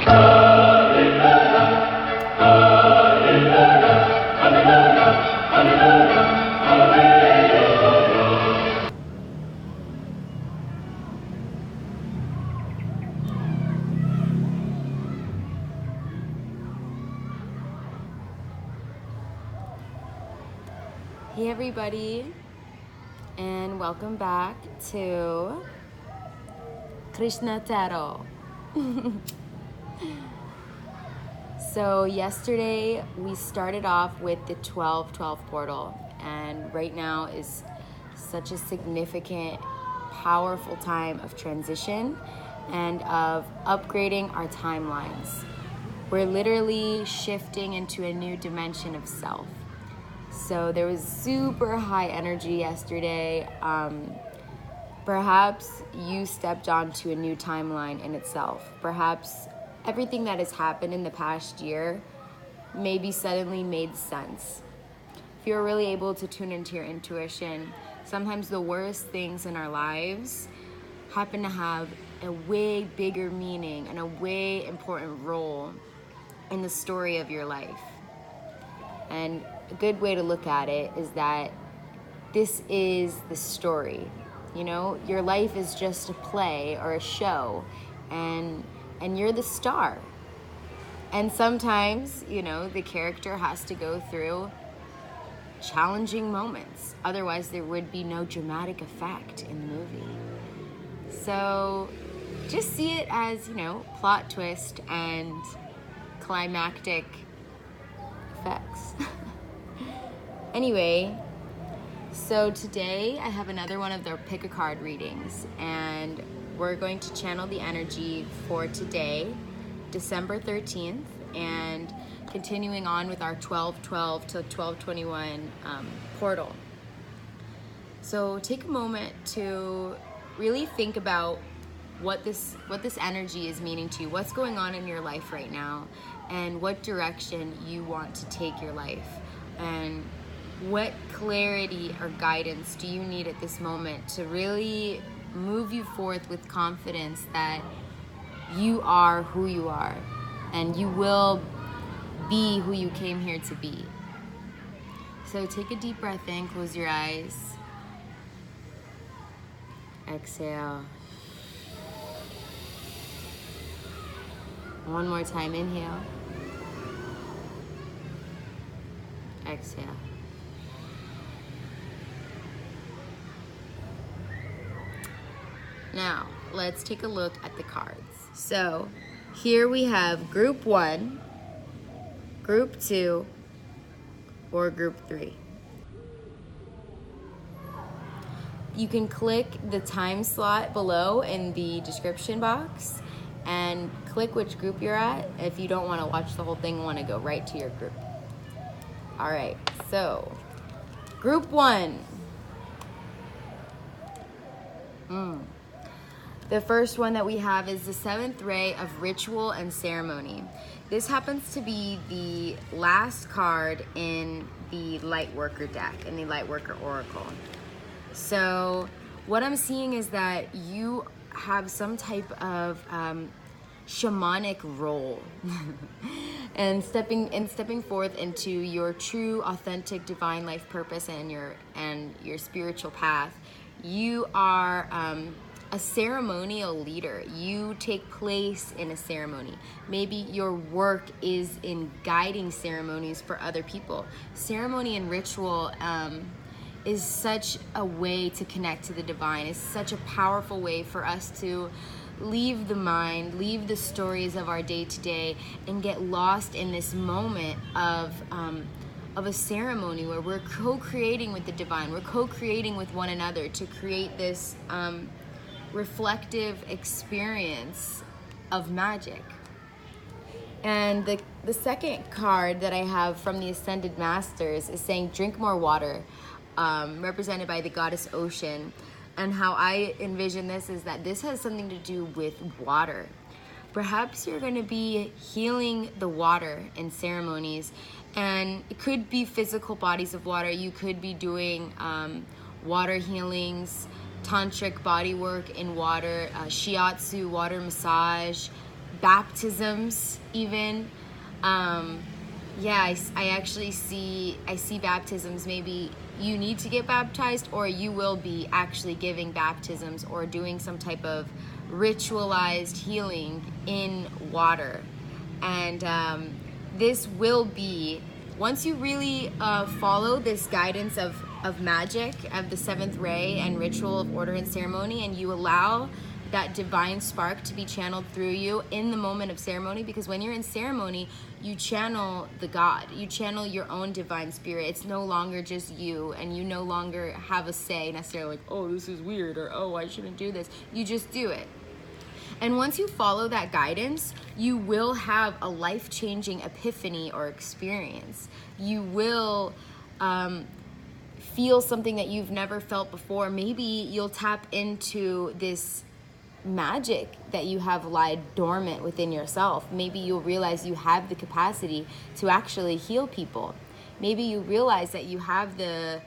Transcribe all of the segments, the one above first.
Hey everybody, and welcome back to Krishna Tarot. So yesterday we started off with the 12-12 portal, and right now is such a significant, powerful time of transition and of upgrading our timelines. We're literally shifting into a new dimension of self. So there was super high energy yesterday. Perhaps you stepped onto a new timeline in itself. Perhaps everything that has happened in the past year maybe suddenly made sense. If you're really able to tune into your intuition, sometimes the worst things in our lives happen to have a way bigger meaning and a way important role in the story of your life. And a good way to look at it is that this is the story. You know, your life is just a play or a show, and you're the star. And sometimes, you know, the character has to go through challenging moments. Otherwise, there would be no dramatic effect in the movie. So just see it as, you know, plot twist and climactic effects. Anyway, so today I have another one of their pick a card readings, and we're going to channel the energy for today, December 13th, and continuing on with our 12-12 to 12-21 portal. So take a moment to really think about what this energy is meaning to you, what's going on in your life right now, and what direction you want to take your life, and what clarity or guidance do you need at this moment to really move you forth with confidence that you are who you are and you will be who you came here to be. So take a deep breath in, close your eyes, exhale. One more time, inhale, exhale. Now, let's take a look at the cards. So, here we have Group 1, Group 2, or Group 3. You can click the time slot below in the description box and click which group you're at if you don't want to watch the whole thing, want to go right to your group. All right, so Group 1. The first one that we have is the 7th ray of ritual and ceremony. This happens to be the last card in the Lightworker deck, in the Lightworker Oracle. So what I'm seeing is that you have some type of shamanic role and stepping forth into your true, authentic, divine life purpose and your spiritual path. You are a ceremonial leader. You take place in a ceremony. Maybe your work is in guiding ceremonies for other people. Ceremony and ritual is such a way to connect to the divine. It's such a powerful way for us to leave the mind, leave the stories of our day-to-day, and get lost in this moment of a ceremony where we're co-creating with the divine. We're co-creating with one another to create this reflective experience of magic. And the second card that I have from the Ascended Masters is saying drink more water, represented by the goddess Ocean. And how I envision this is that this has something to do with water. Perhaps you're going to be healing the water in ceremonies, and it could be physical bodies of water. You could be doing water healings, tantric body work in water, shiatsu, water massage, baptisms even. Yeah, I actually see baptisms. Maybe you need to get baptized, or you will be actually giving baptisms or doing some type of ritualized healing in water. And this will be, once you really follow this guidance of magic, of the seventh ray and ritual of order and ceremony, and you allow that divine spark to be channeled through you in the moment of ceremony, because when you're in ceremony, you channel the God, you channel your own divine spirit. It's no longer just you, and you no longer have a say necessarily, like, oh, this is weird, or oh, I shouldn't do this. You just do it. And once you follow that guidance, you will have a life-changing epiphany or experience. You will feel something that you've never felt before. Maybe you'll tap into this magic that you have lied dormant within yourself. Maybe you'll realize you have the capacity to actually heal people. Maybe you realize that you have the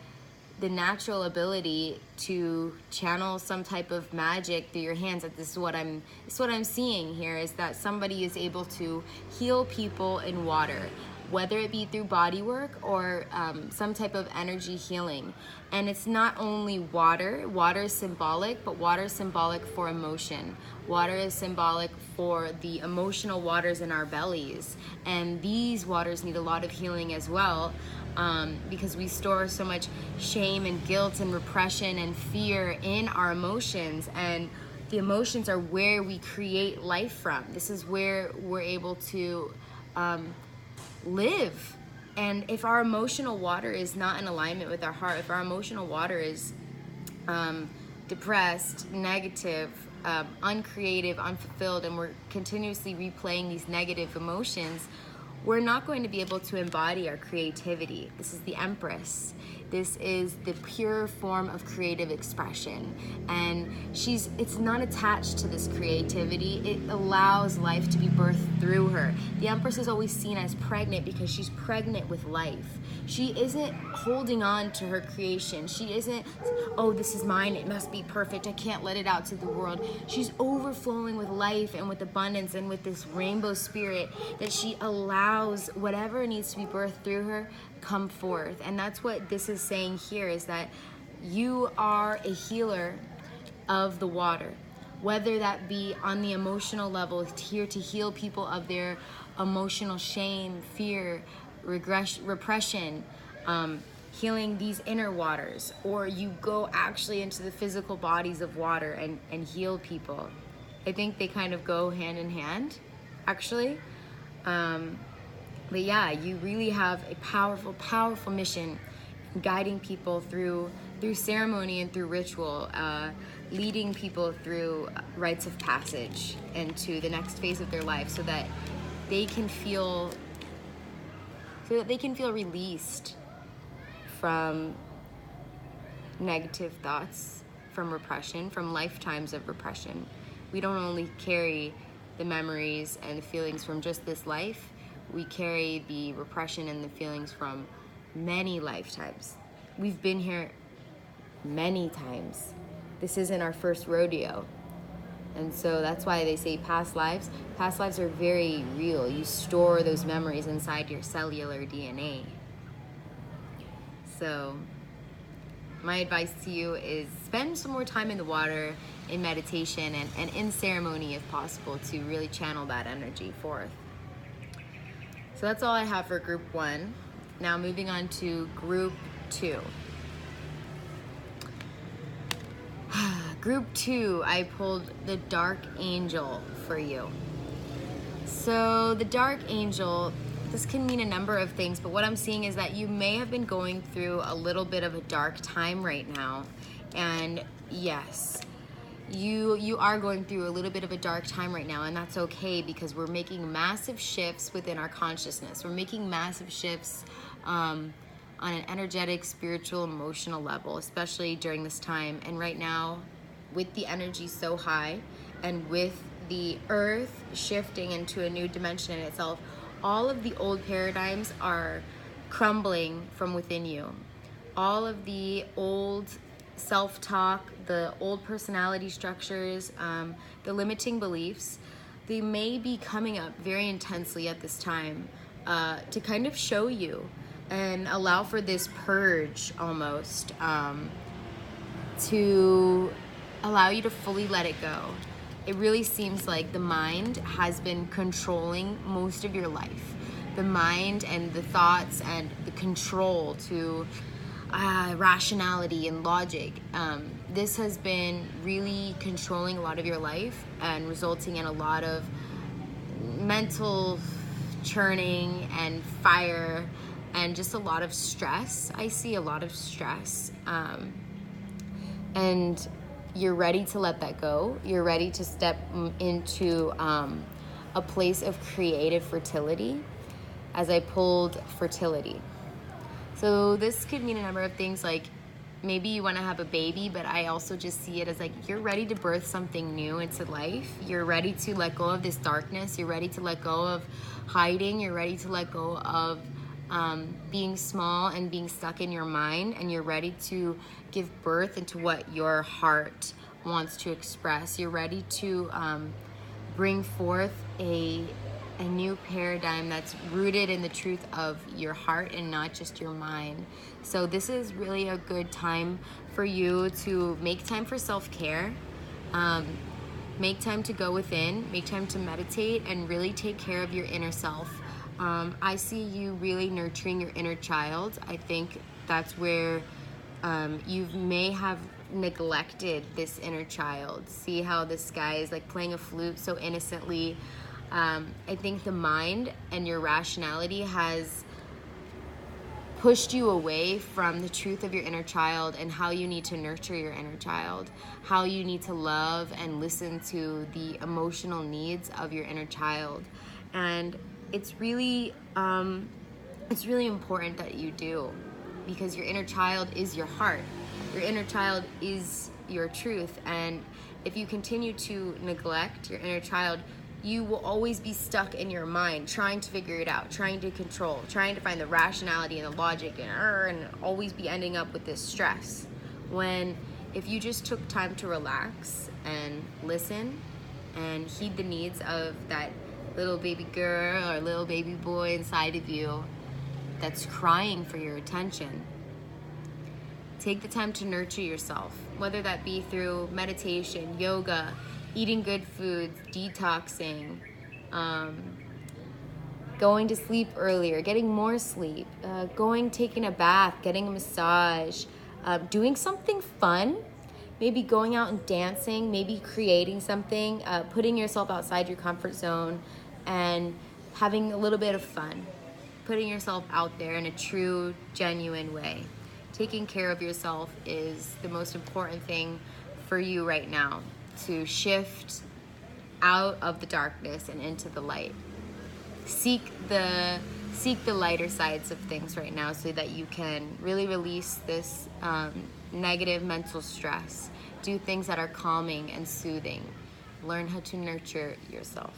natural ability to channel some type of magic through your hands. That this is what I'm seeing here, is that somebody is able to heal people in water, whether it be through body work or some type of energy healing. And it's not only water. Water is symbolic, but water is symbolic for emotion. Water is symbolic for the emotional waters in our bellies. And these waters need a lot of healing as well, because we store so much shame and guilt and repression and fear in our emotions. And the emotions are where we create life from. This is where we're able to live. And if our emotional water is not in alignment with our heart, if our emotional water is depressed, negative, uncreative, unfulfilled, and we're continuously replaying these negative emotions, we're not going to be able to embody our creativity. This is the Empress. This is the pure form of creative expression. And it's not attached to this creativity. It allows life to be birthed through her. The Empress is always seen as pregnant because she's pregnant with life. She isn't holding on to her creation. She isn't, oh, this is mine, it must be perfect, I can't let it out to the world. She's overflowing with life and with abundance and with this rainbow spirit that she allows whatever needs to be birthed through her come forth. And that's what this is saying here, is that you are a healer of the water, whether that be on the emotional level, here to heal people of their emotional shame, fear, repression, healing these inner waters, or you go actually into the physical bodies of water and heal people. I think they kind of go hand in hand, actually. But yeah, you really have a powerful, powerful mission, guiding people through ceremony and through ritual, leading people through rites of passage into the next phase of their life, so that they can feel released from negative thoughts, from repression, from lifetimes of repression. We don't only carry the memories and the feelings from just this life, we carry the repression and the feelings from many lifetimes. We've been here many times. This isn't our first rodeo. And so that's why they say past lives. Past lives are very real. You store those memories inside your cellular DNA. So my advice to you is spend some more time in the water, in meditation, and in ceremony if possible, to really channel that energy forth. So that's all I have for group 1. Now moving on to group 2. Group 2, I pulled the Dark Angel for you. So the Dark Angel, this can mean a number of things, but what I'm seeing is that you may have been going through a little bit of a dark time right now. And yes, you are going through a little bit of a dark time right now, and that's okay, because we're making massive shifts within our consciousness. We're making massive shifts on an energetic, spiritual, emotional level, especially during this time. And right now, with the energy so high, and with the earth shifting into a new dimension in itself, all of the old paradigms are crumbling from within you. All of the old self-talk, the old personality structures, the limiting beliefs, they may be coming up very intensely at this time to kind of show you and allow for this purge almost, to allow you to fully let it go. It really seems like the mind has been controlling most of your life. The mind and the thoughts and the control to rationality and logic. This has been really controlling a lot of your life and resulting in a lot of mental churning and fire and just a lot of stress. I see a lot of stress. And you're ready to let that go. You're ready to step into a place of creative fertility, as I pulled fertility. So this could mean a number of things, like maybe you want to have a baby, but I also just see it as like you're ready to birth something new into life. You're ready to let go of this darkness. You're ready to let go of hiding. You're ready to let go of being small and being stuck in your mind, and you're ready to give birth into what your heart wants to express. You're ready to bring forth a new paradigm that's rooted in the truth of your heart and not just your mind. So this is really a good time for you to make time for self-care, make time to go within, make time to meditate, and really take care of your inner self. I see you really nurturing your inner child. I think that's where you may have neglected this inner child. See how this guy is like playing a flute so innocently. I think the mind and your rationality has pushed you away from the truth of your inner child and how you need to nurture your inner child, how you need to love and listen to the emotional needs of your inner child. And it's really important that you do, because your inner child is your heart. Your inner child is your truth. And if you continue to neglect your inner child, you will always be stuck in your mind, trying to figure it out, trying to control, trying to find the rationality and the logic, and always be ending up with this stress. When if you just took time to relax and listen and heed the needs of that little baby girl or little baby boy inside of you that's crying for your attention, take the time to nurture yourself, whether that be through meditation, yoga, eating good foods, detoxing, going to sleep earlier, getting more sleep, taking a bath, getting a massage, doing something fun, maybe going out and dancing, maybe creating something, putting yourself outside your comfort zone and having a little bit of fun, putting yourself out there in a true, genuine way. Taking care of yourself is the most important thing for you right now, to shift out of the darkness and into the light. Seek the lighter sides of things right now so that you can really release this negative mental stress. Do things that are calming and soothing. Learn how to nurture yourself.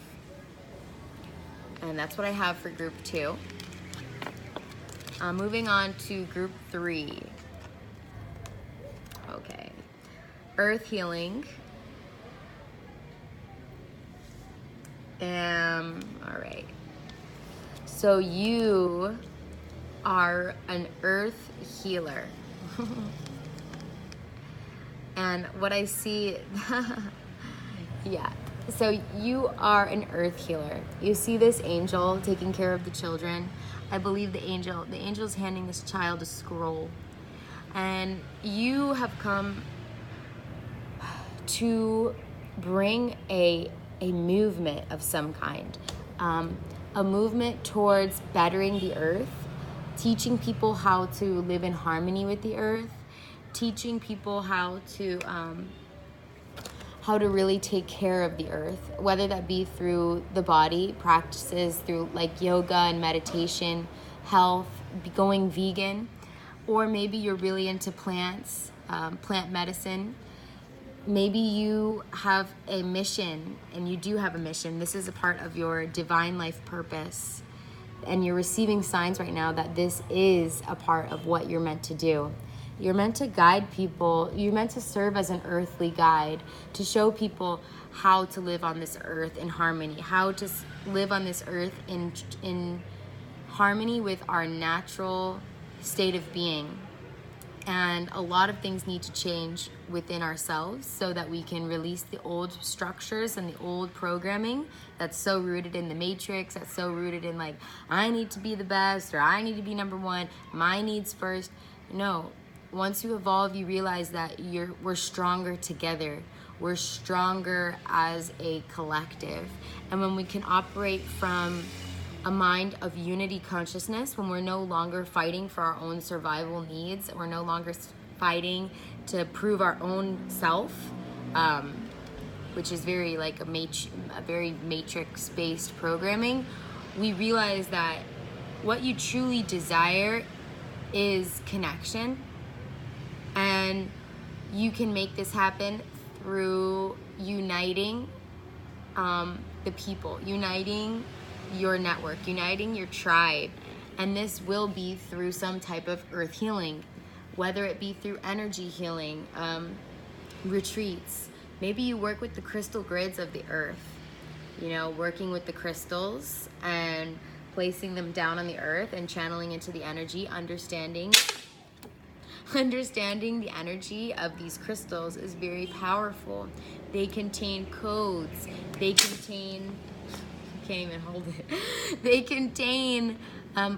And that's what I have for group 2. Moving on to group 3. Okay. Earth healing. All right. So you are an earth healer. And what I see, yeah. So you are an earth healer. You see this angel taking care of the children. I believe the angel's handing this child a scroll. And you have come to bring a movement of some kind, a movement towards bettering the earth, teaching people how to live in harmony with the earth, teaching people how to really take care of the earth, whether that be through the body practices, through like yoga and meditation, health, going vegan, or maybe you're really into plants, plant medicine. Maybe you have a mission, and you do have a mission. This is a part of your divine life purpose, and you're receiving signs right now that this is a part of what you're meant to do. You're meant to guide people. You're meant to serve as an earthly guide to show people how to live on this earth in harmony, how to live on this earth in harmony with our natural state of being. And a lot of things need to change within ourselves so that we can release the old structures and the old programming that's so rooted in the matrix, that's so rooted in like, I need to be the best, or I need to be number one, my needs first. No, once you evolve, you realize that we're stronger together. We're stronger as a collective. And when we can operate from a mind of unity consciousness, when we're no longer fighting for our own survival needs, we're no longer fighting to prove our own self, which is very like a very matrix-based programming, we realize that what you truly desire is connection, and you can make this happen through uniting the people, uniting your network, uniting your tribe. And this will be through some type of earth healing, whether it be through energy healing, retreats. Maybe you work with the crystal grids of the earth, you know, working with the crystals and placing them down on the earth and channeling into the energy, understanding the energy of these crystals is very powerful. They contain codes. They contain, can't even hold it. They contain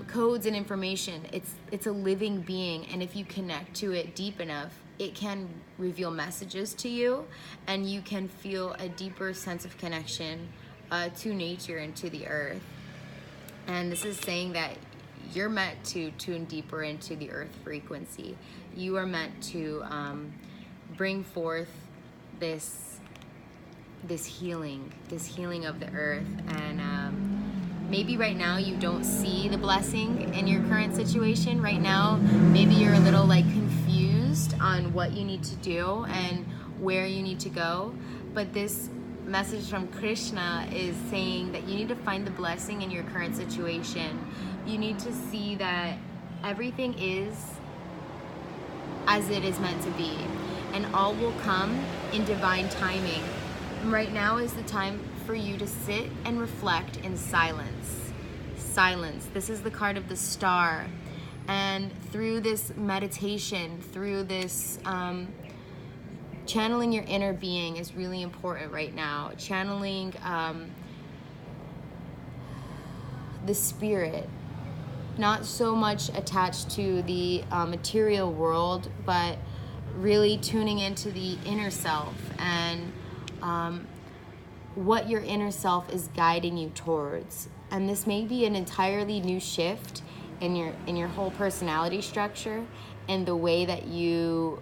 codes and information. It's a living being, and if you connect to it deep enough, it can reveal messages to you, and you can feel a deeper sense of connection to nature and to the earth. And this is saying that you're meant to tune deeper into the earth frequency. You are meant to bring forth this healing of the earth. And maybe right now you don't see the blessing in your current situation. Right now, maybe you're a little like confused on what you need to do and where you need to go. But this message from Krishna is saying that you need to find the blessing in your current situation. You need to see that everything is as it is meant to be, and all will come in divine timing. Right now is the time for you to sit and reflect in silence. Silence. This is the card of the star. And through this meditation, through this channeling your inner being is really important right now. Channeling the spirit. Not so much attached to the material world, but really tuning into the inner self and what your inner self is guiding you towards. And this may be an entirely new shift in your whole personality structure and the way that you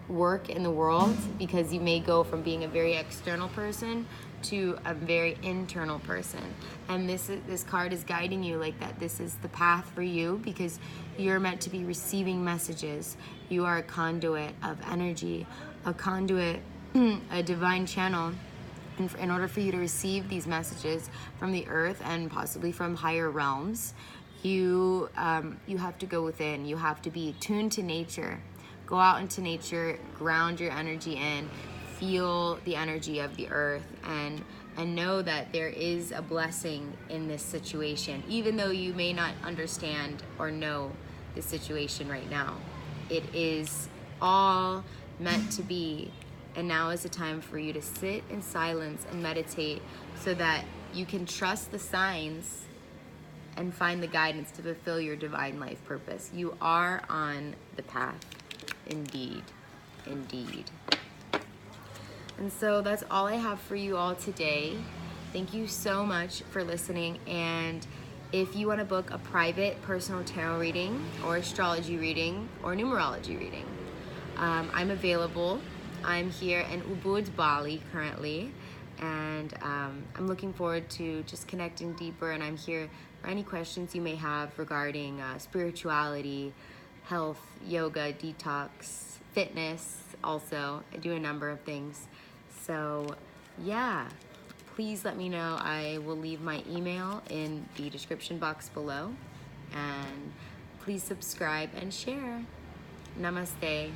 work in the world, because you may go from being a very external person to a very internal person. And this card is guiding you like that. This is the path for you, because you're meant to be receiving messages. You are a conduit of energy, a conduit, a divine channel. And in order for you to receive these messages from the earth and possibly from higher realms, you have to go within. You have to be tuned to nature. Go out into nature, ground your energy in, feel the energy of the earth, and know that there is a blessing in this situation, even though you may not understand or know the situation right now. It is all meant to be, and now is the time for you to sit in silence and meditate so that you can trust the signs and find the guidance to fulfill your divine life purpose. You are on the path. Indeed. And so that's all I have for you all today. Thank you so much for listening. And if you want to book a private personal tarot reading or astrology reading or numerology reading, I'm available. I'm here in Ubud, Bali currently. And I'm looking forward to just connecting deeper. And I'm here for any questions you may have regarding spirituality, health, yoga, detox, fitness. Also, I do a number of things. So yeah, please let me know. I will leave my email in the description box below, and please subscribe and share. Namaste.